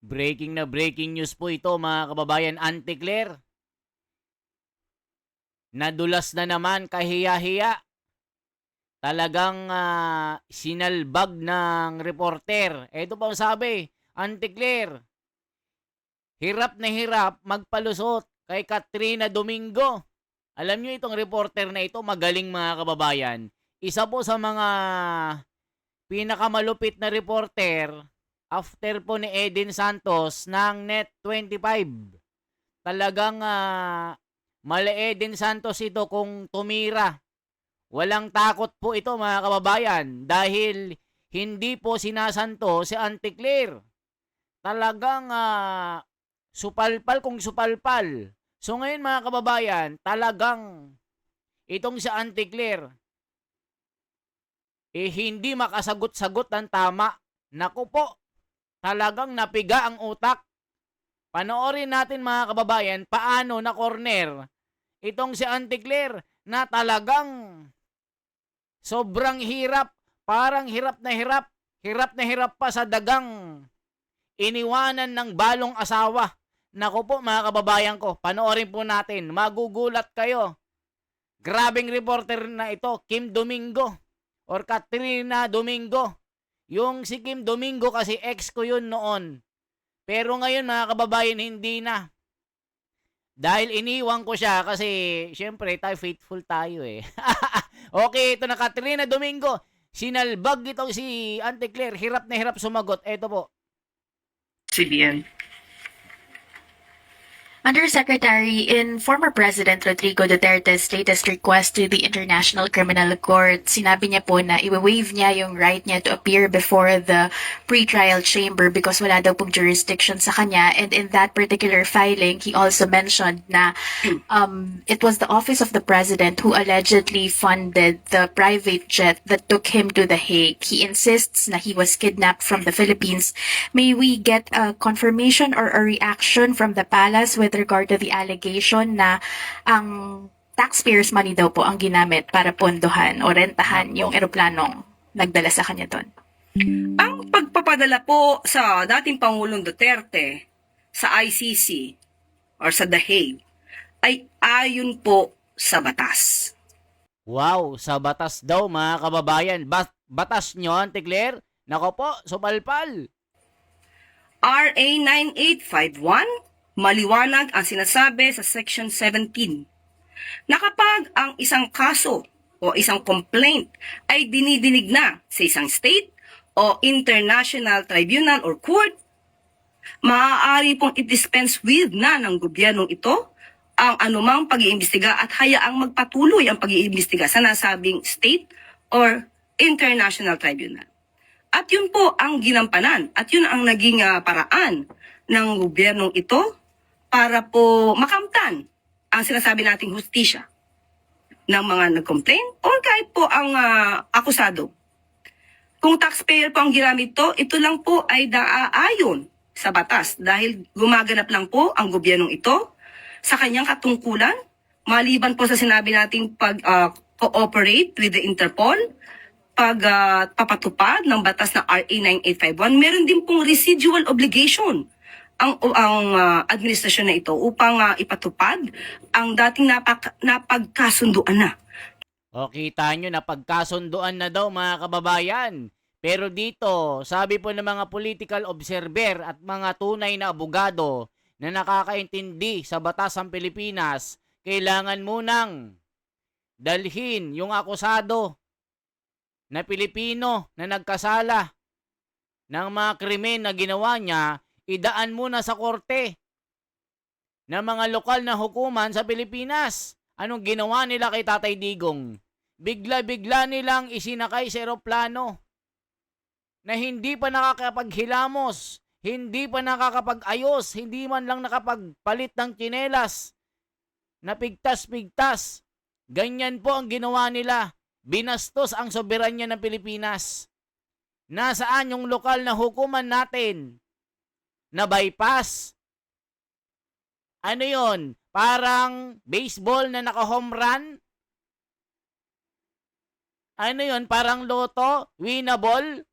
Breaking news po ito mga kababayan. Auntie Claire, nadulas na naman kahiya-hiya. Talagang sinalbag ng reporter. Ito pa ang sabi, Auntie Claire, hirap na hirap magpalusot kay Katrina Domingo. Alam nyo itong reporter na ito, magaling mga kababayan. Isa po sa mga pinakamalupit na reporter after po ni Eden Santos ng Net25. Talagang mali Eden Santos ito kung tumira. Walang takot po ito mga kababayan dahil hindi po sinasanto si Auntie Claire. Talagang supalpal kung supalpal. So ngayon mga kababayan, talagang itong si Auntie Claire, hindi makasagot-sagot ng tama. Naku po, talagang napiga ang utak. Panoorin natin mga kababayan paano na corner itong si Auntie Claire na talagang sobrang hirap. Parang hirap na hirap pa sa dagang iniwanan ng balong asawa. Naku po mga kababayan ko, panoorin po natin. Magugulat kayo. Grabing reporter na ito, Kim Domingo or Katrina Domingo. Yung si Kim Domingo kasi ex ko yun noon. Pero ngayon mga kababayan hindi na. Dahil iniwan ko siya kasi syempre tayo faithful tayo eh. Okay, ito na Katrina Domingo. Sinalbag itong si Auntie Claire. Hirap na hirap sumagot. Ito po. CBN. Undersecretary, in former President Rodrigo Duterte's latest request to the International Criminal Court, sinabi niya po na i-waive niya yung right niya to appear before the pre-trial chamber because wala daw pong jurisdiction sa kanya. And in that particular filing, he also mentioned na it was the office of the president who allegedly funded the private jet that took him to The Hague. He insists na he was kidnapped from the Philippines. May we get a confirmation or a reaction from the palace with regard to the allegation na ang taxpayers' money daw po ang ginamit para pondohan o rentahan yung eroplanong nagdala sa kanya doon? Ang pagpapadala po sa dating Pangulong Duterte sa ICC or sa The Hague ay ayon po sa batas. Wow, sa batas daw mga kababayan. Batas nyo, Auntie Claire? Nako po, supalpal. RA 9851, maliwanag ang sinasabi sa Section 17 na kapag ang isang kaso o isang complaint ay dinidinig na sa isang state o international tribunal or court, maaari pong i-dispense with na ng gobyernong ito ang anumang pag-iimbestiga at hayaang magpatuloy ang pag-iimbestiga sa nasabing state or international tribunal. At yun po ang ginampanan at yun ang naging paraan ng gobyernong ito para po makamtan ang sinasabi nating hustisya ng mga nag-complain o kahit po ang akusado. Kung taxpayer po ang ginamit ito lang po ay naaayon sa batas dahil gumaganap lang po ang gobyernong ito sa kanyang katungkulan maliban po sa sinabi nating pag-cooperate with the Interpol, papatupad ng batas na RA 9851, meron din pong residual obligation ang administrasyon na ito upang ipatupad ang dating napagkasunduan na. O kita nyo, napagkasunduan na daw mga kababayan. Pero dito, sabi po ng mga political observer at mga tunay na abogado na nakakaintindi sa batas ng Pilipinas, kailangan munang dalhin yung akusado na Pilipino na nagkasala ng mga krimen na ginawa niya, idaan muna sa korte ng mga lokal na hukuman sa Pilipinas. Anong ginawa nila kay Tatay Digong? Bigla-bigla nilang isinakay sa eroplano na hindi pa nakakapaghilamos, hindi pa nakakapag-ayos, hindi man lang nakapagpalit ng tsinelas, napigtas-pigtas. Ganyan po ang ginawa nila. Binastos ang soberanya ng Pilipinas. Nasaan yung lokal na hukuman natin na bypass? Ano yon? Parang baseball na naka-home run? Ano yon? Parang loto? Winnable?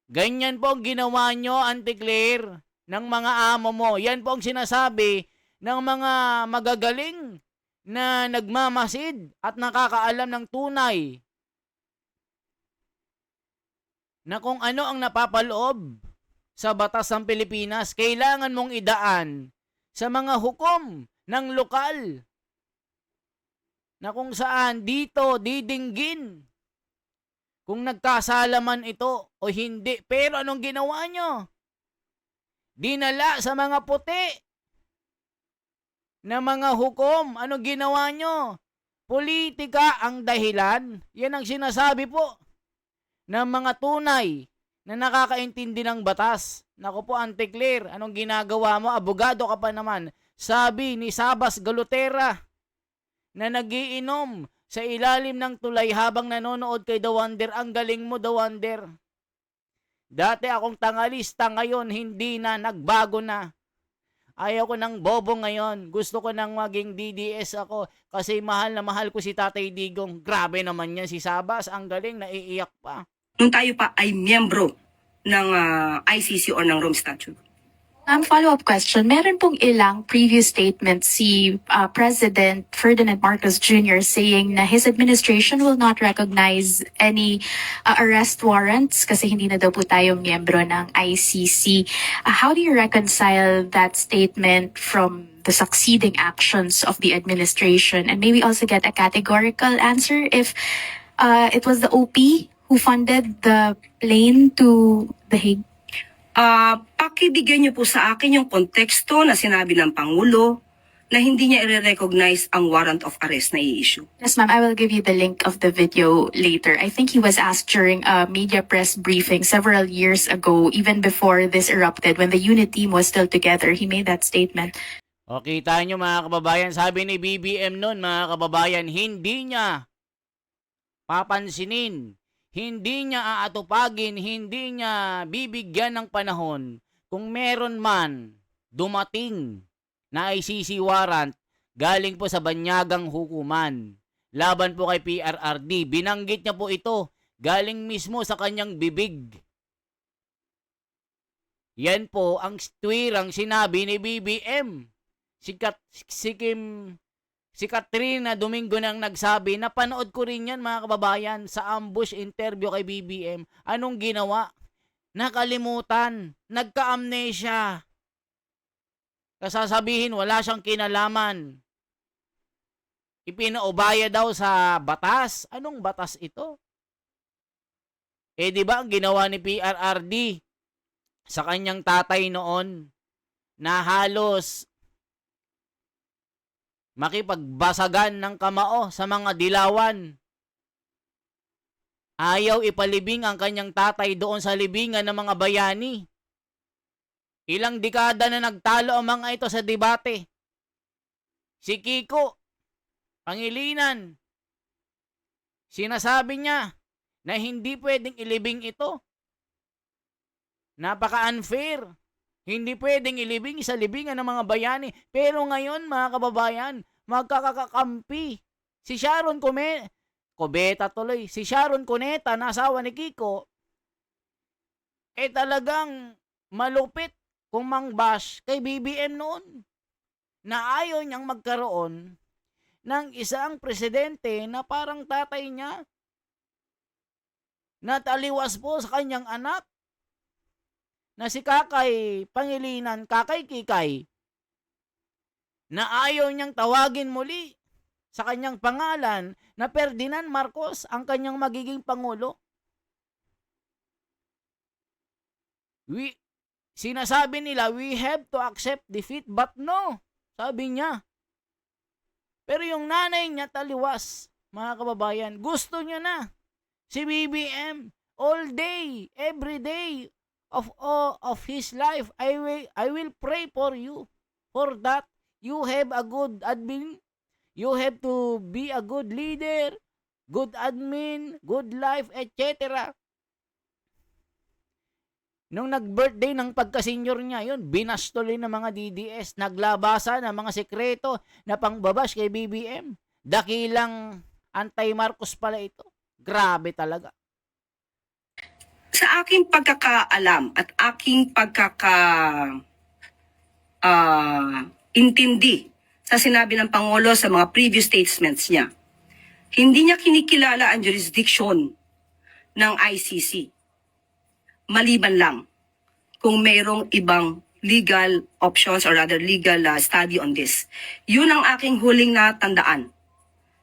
Ganyan po ang ginawa nyo, Auntie Claire, ng mga amo mo. Yan po ang sinasabi ng mga magagaling na nagmamasid at nakakaalam ng tunay na kung ano ang napapaloob sa batas ng Pilipinas, kailangan mong idaan sa mga hukom ng lokal na kung saan dito didinggin kung nagkasala man ito o hindi. Pero anong ginawa nyo? Dinala sa mga puti na mga hukom. Anong ginawa nyo? Politika ang dahilan. Yan ang sinasabi po ng mga tunay na nakakaintindi ng batas. Naku po, Auntie Claire, anong ginagawa mo? Abogado ka pa naman. Sabi ni Sabas Galutera na nagiinom sa ilalim ng tulay habang nanonood kay The Wonder. Ang galing mo, The Wonder. Dati akong tangalista, ngayon hindi na, nagbago na. Ayaw ko ng bobo ngayon. Gusto ko nang maging DDS ako kasi mahal na mahal ko si Tatay Digong. Grabe naman yan si Sabas. Ang galing, naiiyak pa. Nung tayo pa ay miyembro ng ICC o ng Rome Statute. Follow-up question. Meron pong ilang previous statements si President Ferdinand Marcos Jr. saying na his administration will not recognize any arrest warrants kasi hindi na daw po tayo miyembro ng ICC. How do you reconcile that statement from the succeeding actions of the administration, and maybe also get a categorical answer if it was the OP who funded the plane to The Hague? Pakibigyan niyo po sa akin yung konteksto na sinabi ng Pangulo na hindi niya i-recognize ang warrant of arrest na i-issue. Yes, ma'am. I will give you the link of the video later. I think he was asked during a media press briefing several years ago, even before this erupted, when the unit team was still together. He made that statement. O, kita nyo mga kababayan, sabi ni BBM noon, mga kababayan, hindi niya papansinin, hindi niya aatupagin, hindi niya bibigyan ng panahon kung meron man dumating na ICC warrant galing po sa banyagang hukuman laban po kay PRRD. Binanggit niya po ito galing mismo sa kanyang bibig. Yan po ang tuwirang sinabi ni BBM. Si Katrina Domingo nang nagsabi, napanood ko rin yan mga kababayan sa ambush interview kay BBM. Anong ginawa? Nakalimutan. Nagka-amnesia. Kasasabihin wala siyang kinalaman. Ipinaubaya daw sa batas. Anong batas ito? Eh di ba ang ginawa ni PRRD sa kanyang tatay noon na halos makipagbasagan ng kamao sa mga dilawan. Ayaw ipalibing ang kanyang tatay doon sa libingan ng mga bayani. Ilang dekada na nagtalo ang mga ito sa debate. Si Kiko Pangilinan, sinasabi niya na hindi pwedeng ilibing ito. Napaka-unfair. Hindi pwedeng ilibing sa libingan ng mga bayani. Pero ngayon, mga kababayan, magkakakampi. Si Sharon Cubeta tuloy. Si Sharon Cuneta, na asawa ni Kiko, talagang malupit kung mangbash kay BBM noon. Na ayaw niyang magkaroon ng isang presidente na parang tatay niya. Nataliwas po sa kanyang anak na si Kakay Pangilinan, Kakay Kikay, na ayaw niyang tawagin muli sa kanyang pangalan na Ferdinand Marcos ang kanyang magiging pangulo. Sinasabi nila, we have to accept defeat, but no, sabi niya. Pero yung nanay niya taliwas, mga kababayan, gusto niya na. Si BBM, all day, every day, of his life, I will pray for you. For that, you have a good admin. You have to be a good leader, good admin, good life, etc. Nung nag-birthday ng pagka-senior niya, yun, binastolin ng mga DDS, naglabasa ng mga sekreto na pangbabash kay BBM. Dakilang anti-Marcos pala ito. Grabe talaga. Sa aking pagkakaalam at aking intindi sa sinabi ng Pangulo sa mga previous statements niya, hindi niya kinikilala ang jurisdiction ng ICC. Maliban lang kung mayroong ibang legal options or rather legal study on this. Yun ang aking huling natandaan.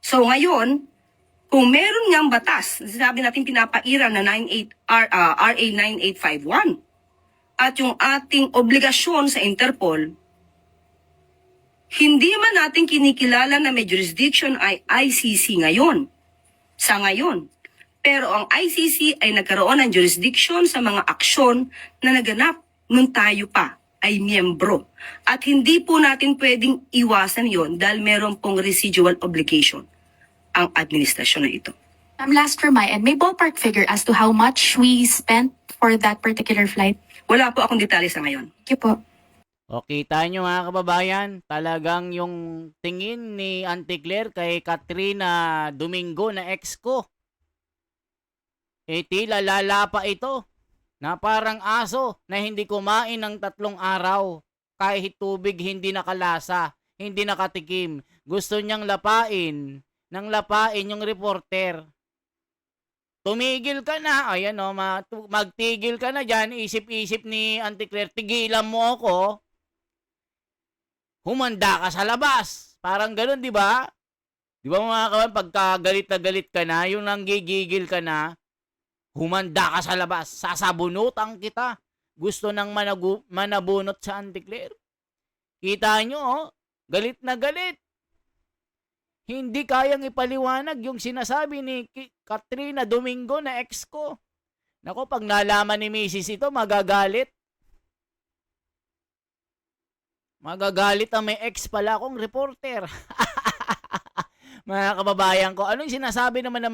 So ngayon, kung meron ngang batas, sinabi natin pinapaira na RA 9851 at yung ating obligasyon sa Interpol, hindi man natin kinikilala na may jurisdiction ay ICC ngayon. Sa ngayon. Pero ang ICC ay nagkaroon ng jurisdiction sa mga aksyon na naganap nung tayo pa ay miyembro. At hindi po natin pwedeng iwasan yon dahil meron pong residual obligation ang administrasyon na ito. Last for my end, may ballpark figure as to how much we spent for that particular flight? Wala po akong detalye sa ngayon. Thank you po. O kita nyo mga kababayan, talagang yung tingin ni Auntie Claire kay Katrina Domingo na ex ko. Tila lala pa ito na parang aso na hindi kumain ng 3 araw. Kahit tubig hindi nakalasa, hindi nakatikim. Gusto niyang lapain yung reporter. Tumigil ka na. Ayan o, magtigil ka na dyan. Isip-isip ni Auntie Claire, tigilan mo ako. Humanda ka sa labas. Parang ganun, di ba? Di ba mga kawan, pagka galit na galit ka na, yung nanggigigil ka na, humanda ka sa labas. Sasabunutan kita. Gusto nang manabunot sa Auntie Claire. Kita nyo, oh, galit na galit. Hindi kayang ipaliwanag yung sinasabi ni Katrina Domingo na ex ko. Nako, pag nalaman ni Mrs. ito, magagalit. Magagalit ang may ex pala akong reporter. Mga kababayan ko, anong sinasabi naman ng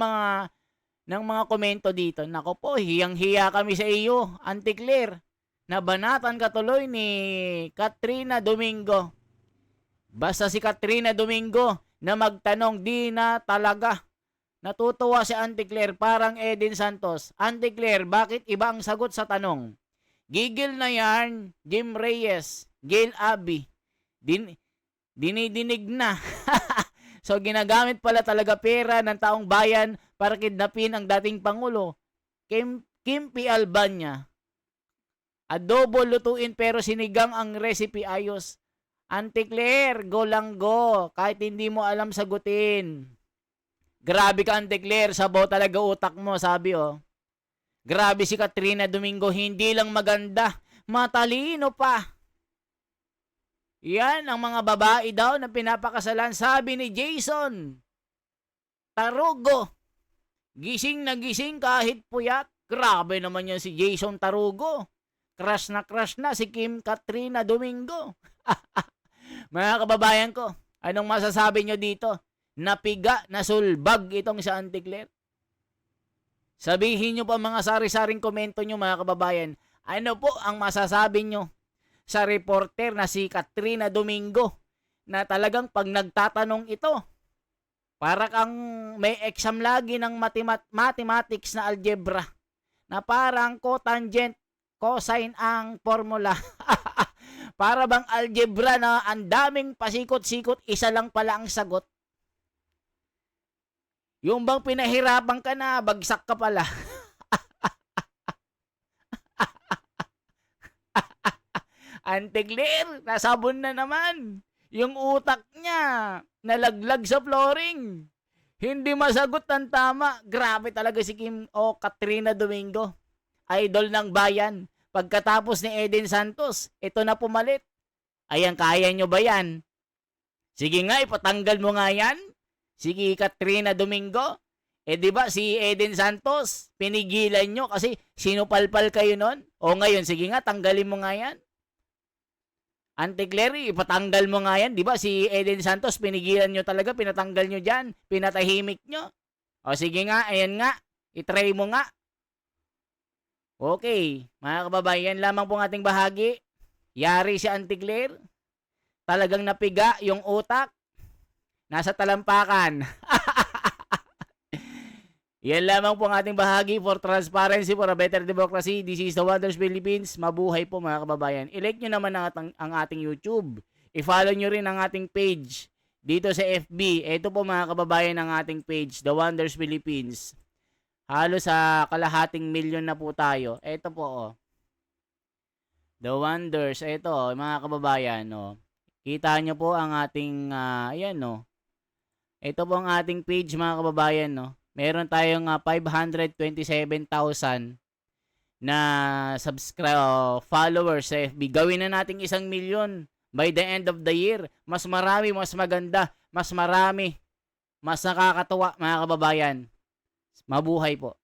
mga komento dito? Nako po, hiyang-hiya kami sa iyo, Auntie Claire. Nabanatan ka tuloy ni Katrina Domingo. Basta si Katrina Domingo na magtanong, di na talaga. Natutuwa si Auntie Claire, parang Eden Santos. Auntie Claire, bakit iba ang sagot sa tanong? Gigil na yan, Jim Reyes, Gail Abby. Dinidinig na. So ginagamit pala talaga pera ng taong bayan para kidnapin ang dating Pangulo. Kim P. Albania. Adobo lutuin pero sinigang ang recipe ayos. Auntie Claire, go lang go. Kahit hindi mo alam sagutin. Grabe ka, Auntie Claire. Sabaw talaga utak mo, sabi oh. Grabe si Katrina Domingo. Hindi lang maganda. Matalino pa. Yan ang mga babae daw na pinapakasalan. Sabi ni Jason Tarugo. Gising na gising kahit puyat. Grabe naman yan si Jason Tarugo. Crush na si Kim Katrina Domingo. Mga kababayan ko, anong masasabi nyo dito? Napiga, nasulbag itong sa Auntie Claire. Sabihin nyo pa mga sari-saring komento nyo mga kababayan. Ano po ang masasabi nyo sa reporter na si Katrina Domingo na talagang pag nagtatanong ito, para kang may exam lagi ng mathematics na algebra na parang cotangent, cosine ang formula. Para bang algebra na ang daming pasikot-sikot, isa lang pala ang sagot. Yung bang pinahirapan ka na, bagsak ka pala. Auntie Claire, nasabon na naman. Yung utak niya, nalaglag sa flooring. Hindi masagot ng tama. Grabe talaga si Kim o Katrina Domingo. Idol ng bayan. Pagkatapos ni Eden Santos, ito na pumalit. Ayan, kaya nyo ba yan? Sige nga, ipatanggal mo nga yan. Sige, Katrina Domingo. Di ba si Eden Santos, pinigilan nyo kasi sinupalpal kayo nun? O ngayon, sige nga, tanggalin mo nga yan. Auntie Clary, ipatanggal mo nga yan. Di ba si Eden Santos, pinigilan nyo talaga, pinatanggal nyo dyan, pinatahimik nyo. O sige nga, ayan nga, itry mo nga. Okay, mga kababayan, lamang pong ating bahagi. Yari si Auntie Claire. Talagang napiga yung utak. Nasa talampakan. Yan lamang po ang ating bahagi for transparency for a better democracy. This is the Wonders Philippines. Mabuhay po mga kababayan. I-like nyo naman ang ating YouTube. I-follow nyo rin ang ating page dito sa FB. Ito po mga kababayan ang ating page, The Wonders Philippines. Halos sa kalahating milyon na po tayo. Ito po oh. The Wonders. Ito mga kababayan. Oh. Kita nyo po ang ating, ayan oh. Ito po ang ating page mga kababayan. No? Meron tayong 527,000 na followers sa FB. Gawin na natin 1 milyon by the end of the year. Mas marami, mas maganda, mas marami, mas nakakatuwa mga kababayan. Mabuhay po.